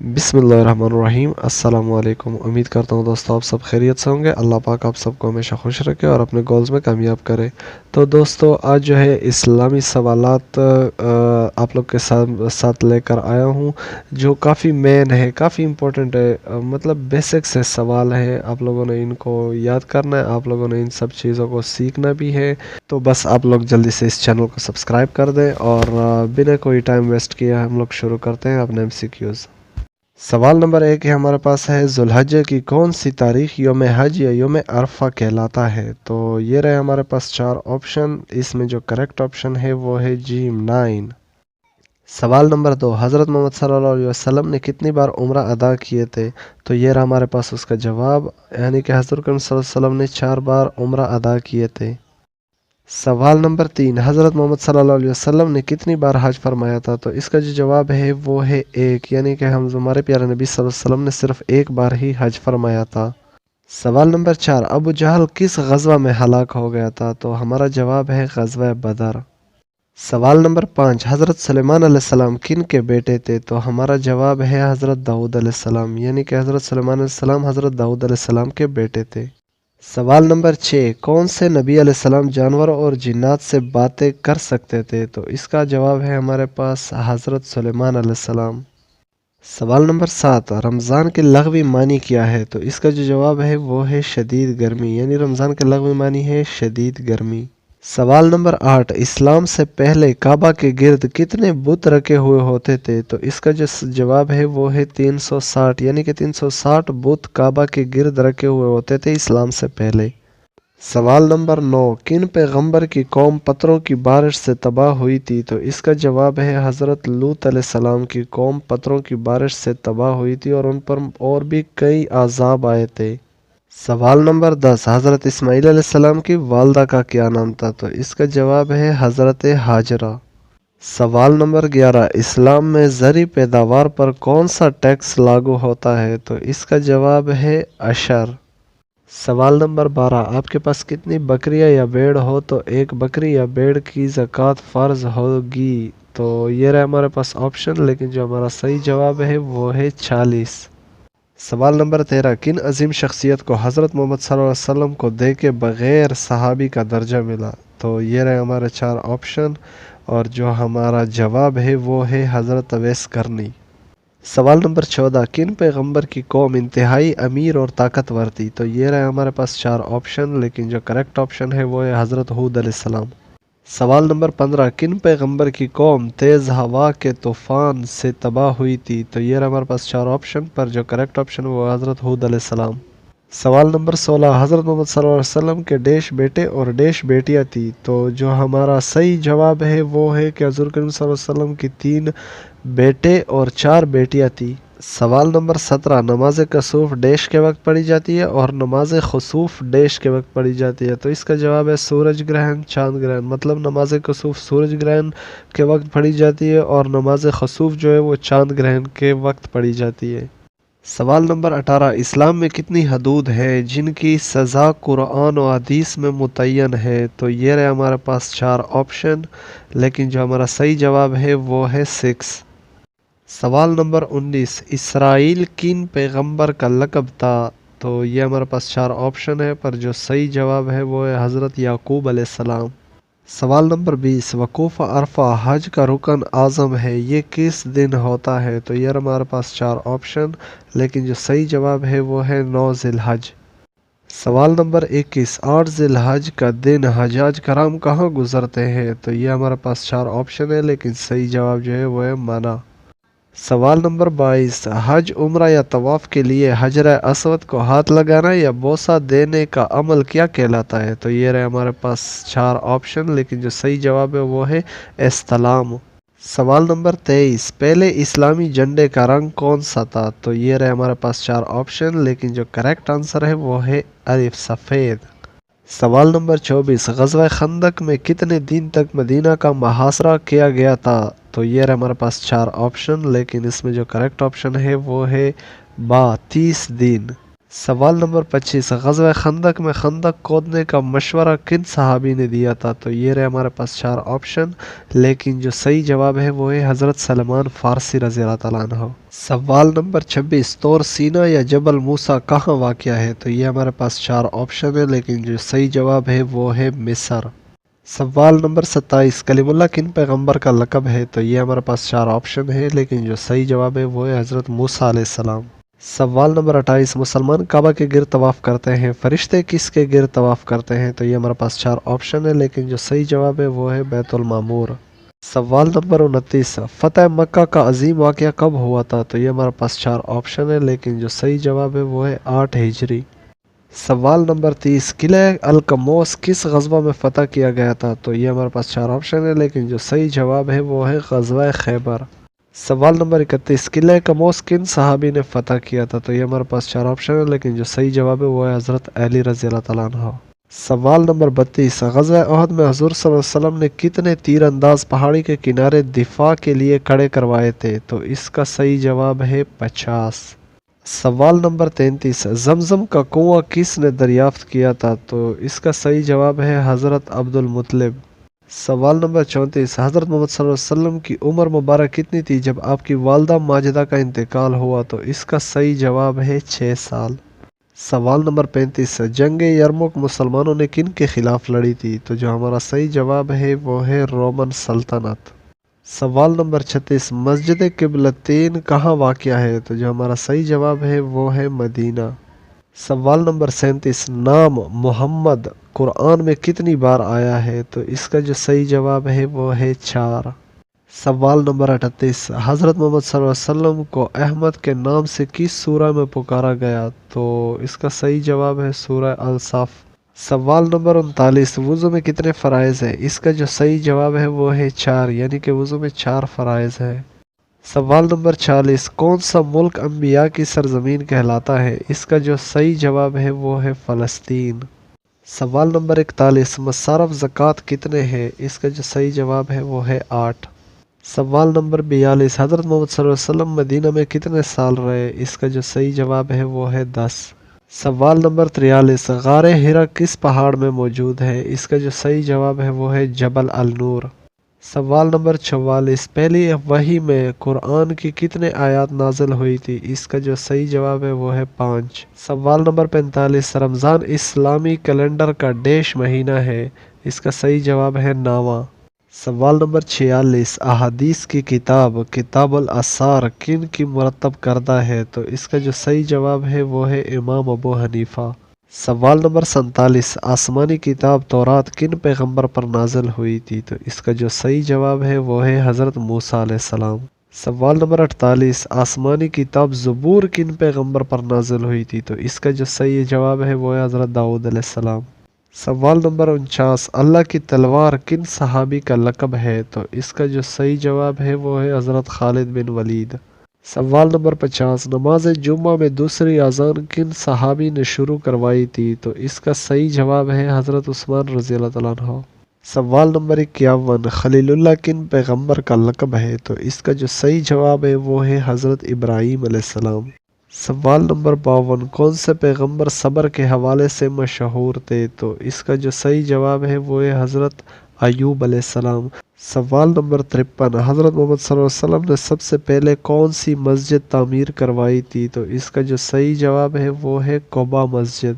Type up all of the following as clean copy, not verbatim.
بسم اللہ الرحمن الرحیم۔ السلام علیکم۔ امید کرتا ہوں دوستو آپ سب خیریت سے ہوں گے۔ اللہ پاک آپ سب کو ہمیشہ خوش رکھے اور اپنے گولز میں کامیاب کرے۔ تو دوستو آج جو ہے اسلامی سوالات آپ لوگ کے ساتھ لے کر آیا ہوں، جو کافی مین ہے، کافی امپورٹنٹ ہے، مطلب بیسک سے سوال ہے۔ آپ لوگوں نے ان کو یاد کرنا ہے، آپ لوگوں نے ان سب چیزوں کو سیکھنا بھی ہے۔ تو بس آپ لوگ جلدی سے اس چینل کو سبسکرائب کر دیں اور بنا کوئی ٹائم ویسٹ کیے ہم لوگ شروع کرتے ہیں اپنے MCQs۔ سوال نمبر 1 ہمارے پاس ہے، ذو الحجہ کی کون سی تاریخ یوم حج یا یوم عرفہ کہلاتا ہے؟ تو یہ رہے ہمارے پاس 4 آپشن۔ اس میں جو کریکٹ آپشن ہے وہ ہے جیم 9۔ سوال نمبر 2، حضرت محمد صلی اللہ علیہ وسلم نے کتنی بار عمرہ ادا کیے تھے؟ تو یہ رہا ہمارے پاس اس کا جواب، یعنی کہ حضرت صلی اللہ علیہ وسلم نے 4 بار عمرہ ادا کیے تھے۔ سوال نمبر 3، حضرت محمد صلی اللہ علیہ وسلم نے کتنی بار حج فرمایا تھا؟ تو اس کا جو جواب ہے وہ ہے 1، یعنی کہ ہمارے پیارے نبی صلی اللہ علیہ وسلم نے صرف 1 بار ہی حج فرمایا تھا۔ سوال نمبر 4، ابو جہل کس غزوہ میں ہلاک ہو گیا تھا؟ تو ہمارا جواب ہے غزوہ بدر۔ سوال نمبر 5، حضرت سلیمان علیہ السلام کن کے بیٹے تھے؟ تو ہمارا جواب ہے حضرت داؤد علیہ السلام، یعنی کہ حضرت سلیمان علیہ السلام حضرت داؤد علیہ السلام کے بیٹے تھے۔ سوال نمبر 6، کون سے نبی علیہ السلام جانوروں اور جنات سے باتیں کر سکتے تھے؟ تو اس کا جواب ہے ہمارے پاس حضرت سلیمان علیہ السلام۔ سوال نمبر 7، رمضان کے لغوی معنی کیا ہے؟ تو اس کا جو جواب ہے وہ ہے شدید گرمی، یعنی رمضان کے لغوی معنی ہے شدید گرمی۔ سوال نمبر 8، اسلام سے پہلے کعبہ کے گرد کتنے بت رکھے ہوئے ہوتے تھے؟ تو اس کا جو جواب ہے وہ ہے 360، یعنی کہ 360 بت کعبہ کے گرد رکھے ہوئے ہوتے تھے اسلام سے پہلے۔ سوال نمبر 9، کن پیغمبر کی قوم پتھروں کی بارش سے تباہ ہوئی تھی؟ تو اس کا جواب ہے حضرت لوط علیہ السلام کی قوم پتھروں کی بارش سے تباہ ہوئی تھی اور ان پر اور بھی کئی عذاب آئے تھے۔ سوال نمبر 10، حضرت اسماعیل علیہ السلام کی والدہ کا کیا نام تھا؟ تو اس کا جواب ہے حضرت ہاجرہ۔ سوال نمبر 11، اسلام میں زرعی پیداوار پر کون سا ٹیکس لاگو ہوتا ہے؟ تو اس کا جواب ہے عشر۔ سوال نمبر 12، آپ کے پاس کتنی بکریاں یا بھیڑ ہو تو ایک بکری یا بھیڑ کی زکوٰۃ فرض ہوگی؟ تو یہ رہا ہمارے پاس آپشن، لیکن جو ہمارا صحیح جواب ہے وہ ہے 40۔ سوال نمبر 13، کن عظیم شخصیت کو حضرت محمد صلی اللہ علیہ وسلم کو دیکھے بغیر صحابی کا درجہ ملا؟ تو یہ رہے ہمارے 4 آپشن اور جو ہمارا جواب ہے وہ ہے حضرت اویس کرنی۔ سوال نمبر 14، کن پیغمبر کی قوم انتہائی امیر اور طاقتور تھی؟ تو یہ رہے ہمارے پاس 4 آپشن، لیکن جو کریکٹ آپشن ہے وہ ہے حضرت ہود علیہ السلام۔ سوال نمبر 15، کن پیغمبر کی قوم تیز ہوا کے طوفان سے تباہ ہوئی تھی؟ تو یہ رہا ہمارے پاس 4 آپشن، پر جو کریکٹ آپشن وہ حضرت ہود علیہ السلام۔ سوال نمبر 16، حضرت محمد صلی اللہ علیہ وسلم کے ڈیش بیٹے اور ڈیش بیٹیاں تھی؟ تو جو ہمارا صحیح جواب ہے وہ ہے کہ حضور کریم صلی اللہ علیہ وسلم کی 3 بیٹے اور 4 بیٹیاں تھی۔ سوال نمبر 17، نماز کسوف ڈیش کے وقت پڑھی جاتی ہے اور نماز خسوف ڈیش کے وقت پڑھی جاتی ہے؟ تو اس کا جواب ہے سورج گرہن چاند گرہن، مطلب نماز کسوف سورج گرہن کے وقت پڑھی جاتی ہے اور نماز خسوف جو ہے وہ چاند گرہن کے وقت پڑھی جاتی ہے۔ سوال نمبر 18، اسلام میں کتنی حدود ہیں جن کی سزا قرآن و حدیث میں متعین ہے؟ تو یہ رہے ہمارے پاس 4 آپشن، لیکن جو ہمارا صحیح جواب ہے وہ ہے 6۔ سوال نمبر 19، اسرائیل کن پیغمبر کا لقب تھا؟ تو یہ ہمارے پاس 4 آپشن ہے، پر جو صحیح جواب ہے وہ ہے حضرت یعقوب علیہ السلام۔ سوال نمبر 20، وقوف عرفہ حج کا رکن اعظم ہے، یہ کس دن ہوتا ہے؟ تو یہ ہمارے پاس 4 آپشن، لیکن جو صحیح جواب ہے وہ ہے 9 ذی الحج۔ سوال نمبر 21، 8 ذی الحج کا دن حجاج کرام کہاں گزرتے ہیں؟ تو یہ ہمارے پاس 4 آپشن ہے، لیکن صحیح جواب جو ہے وہ ہے منی۔ سوال نمبر 22، حج عمرہ یا طواف کے لیے حجر اسود کو ہاتھ لگانا یا بوسہ دینے کا عمل کیا کہلاتا ہے؟ تو یہ رہے ہمارے پاس 4 آپشن، لیکن جو صحیح جواب ہے وہ ہے استلام۔ سوال نمبر 23، پہلے اسلامی جھنڈے کا رنگ کون سا تھا؟ تو یہ رہے ہمارے پاس 4 آپشن، لیکن جو کریکٹ آنسر ہے وہ ہے الف سفید۔ سوال نمبر 24، غزوہ خندق میں کتنے دن تک مدینہ کا محاصرہ کیا گیا تھا؟ تو یہ رہا ہمارے پاس 4 آپشن، لیکن اس میں جو کریکٹ آپشن ہے وہ ہے 30 دن۔ سوال نمبر 25، غزوہ خندق میں خندق کھودنے کا مشورہ کن صحابی نے دیا تھا؟ تو یہ رہے ہمارے پاس 4 آپشن، لیکن جو صحیح جواب ہے وہ ہے حضرت سلمان فارسی رضی اللہ تعالیٰ عنہ۔ سوال نمبر 26، طور سینا یا جبل موسیٰ کہاں واقع ہے؟ تو یہ ہمارے پاس 4 آپشن ہے، لیکن جو صحیح جواب ہے وہ ہے مصر۔ سوال نمبر 27، کلیم اللہ کن پیغمبر کا لقب ہے؟ تو یہ ہمارے پاس 4 آپشن ہے، لیکن جو صحیح جواب ہے وہ ہے حضرت موسیٰ علیہ السلام۔ سوال نمبر 28، مسلمان کعبہ کے گرد طواف کرتے ہیں، فرشتے کس کے گرد طواف کرتے ہیں؟ تو یہ ہمارے پاس 4 آپشن ہے، لیکن جو صحیح جواب ہے وہ ہے بیت المعمور۔ سوال نمبر 29، فتح مکہ کا عظیم واقعہ کب ہوا تھا؟ تو یہ ہمارے پاس 4 آپشن ہے، لیکن جو صحیح جواب ہے وہ ہے 8 ہجری۔ سوال نمبر 30، قلعہ القموس کس غزوہ میں فتح کیا گیا تھا؟ تو یہ ہمارے پاس 4 آپشن ہے، لیکن جو صحیح جواب ہے وہ ہے غزوہ خیبر۔ سوال نمبر 31، قلعہ قموس کن صحابی نے فتح کیا تھا؟ تو یہ ہمارے پاس 4 آپشن ہے، لیکن جو صحیح جواب ہے وہ ہے حضرت علی رضی اللہ تعالیٰ عنہ۔ سوال نمبر 32، غزوہ احد میں حضور صلی اللہ علیہ وسلم نے کتنے تیر انداز پہاڑی کے کنارے دفاع کے لیے کھڑے کروائے تھے؟ تو اس کا صحیح جواب ہے 50۔ سوال نمبر 33، زمزم کا کنواں کس نے دریافت کیا تھا؟ تو اس کا صحیح جواب ہے حضرت عبد المطلب۔ سوال نمبر 34، حضرت محمد صلی اللہ علیہ وسلم کی عمر مبارک کتنی تھی جب آپ کی والدہ ماجدہ کا انتقال ہوا؟ تو اس کا صحیح جواب ہے 6 سال۔ سوال نمبر 35، جنگ یرموک مسلمانوں نے کن کے خلاف لڑی تھی؟ تو جو ہمارا صحیح جواب ہے وہ ہے رومن سلطنت۔ سوال نمبر 36، مسجد قبلتین کہاں واقع ہے؟ تو جو ہمارا صحیح جواب ہے وہ ہے مدینہ۔ سوال نمبر 37، نام محمد قرآن میں کتنی بار آیا ہے؟ تو اس کا جو صحیح جواب ہے وہ ہے 4۔ سوال نمبر 38، حضرت محمد صلی اللہ علیہ وسلم کو احمد کے نام سے کس سورہ میں پکارا گیا؟ تو اس کا صحیح جواب ہے سورہ الصف۔ سوال نمبر 39، وضو میں کتنے فرائض ہیں؟ اس کا جو صحیح جواب ہے وہ ہے 4، یعنی کہ وضو میں 4 فرائض ہیں۔ سوال نمبر 40، کون سا ملک انبیاء کی سرزمین کہلاتا ہے؟ اس کا جو صحیح جواب ہے وہ ہے فلسطین۔ سوال نمبر 41، مصارف زکوٰۃ کتنے ہیں؟ اس کا جو صحیح جواب ہے وہ ہے 8۔ سوال نمبر 42، حضرت محمد صلی اللہ علیہ وسلم مدینہ میں کتنے سال رہے؟ اس کا جو صحیح جواب ہے وہ ہے 10۔ سوال نمبر 43، غار حرا کس پہاڑ میں موجود ہے؟ اس کا جو صحیح جواب ہے وہ ہے جبل النور۔ سوال نمبر 44، پہلی وحی میں قرآن کی کتنے آیات نازل ہوئی تھی؟ اس کا جو صحیح جواب ہے وہ ہے 5۔ سوال نمبر 45، رمضان اسلامی کیلنڈر کا ڈیش مہینہ ہے؟ اس کا صحیح جواب ہے 9واں۔ سوال نمبر 46، احادیث کی کتاب کتاب الاسار کن کی مرتب کردہ ہے؟ تو اس کا جو صحیح جواب ہے وہ ہے امام ابو حنیفہ۔ سوال نمبر 47، آسمانی کتاب تورات کن پیغمبر پر نازل ہوئی تھی؟ تو اس کا جو صحیح جواب ہے وہ ہے حضرت موسیٰ علیہ السلام۔ سوال نمبر 48، آسمانی کتاب زبور کن پیغمبر پر نازل ہوئی تھی؟ تو اس کا جو صحیح جواب ہے وہ ہے حضرت داؤد علیہ السلام۔ سوال نمبر 49، اللہ کی تلوار کن صحابی کا لقب ہے؟ تو اس کا جو صحیح جواب ہے وہ ہے حضرت خالد بن ولید۔ سوال نمبر 50، نماز جمعہ میں دوسری اذان کن صحابی نے شروع کروائی تھی؟ تو اس کا صحیح جواب ہے حضرت عثمان رضی اللہ تعالیٰ عنہ۔ سوال نمبر 51، خلیل اللہ کن پیغمبر کا لقب ہے؟ تو اس کا جو صحیح جواب ہے وہ ہے حضرت ابراہیم علیہ السلام۔ سوال نمبر 52، کون سے پیغمبر صبر کے حوالے سے مشہور تھے؟ تو اس کا جو صحیح جواب ہے وہ ہے حضرت ایوب علیہ السلام۔ سوال نمبر 53، حضرت محمد صلی اللہ علیہ وسلم نے سب سے پہلے کون سی مسجد تعمیر کروائی تھی؟ تو اس کا جو صحیح جواب ہے وہ ہے قباء مسجد۔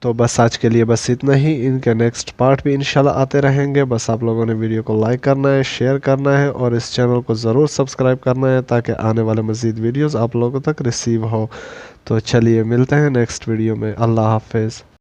تو بس آج کے لیے بس اتنا ہی، ان کے نیکسٹ پارٹ بھی انشاءاللہ آتے رہیں گے۔ بس آپ لوگوں نے ویڈیو کو لائک کرنا ہے، شیئر کرنا ہے اور اس چینل کو ضرور سبسکرائب کرنا ہے تاکہ آنے والے مزید ویڈیوز آپ لوگوں تک ریسیو ہو۔ تو چلیے ملتے ہیں نیکسٹ ویڈیو میں، اللہ حافظ۔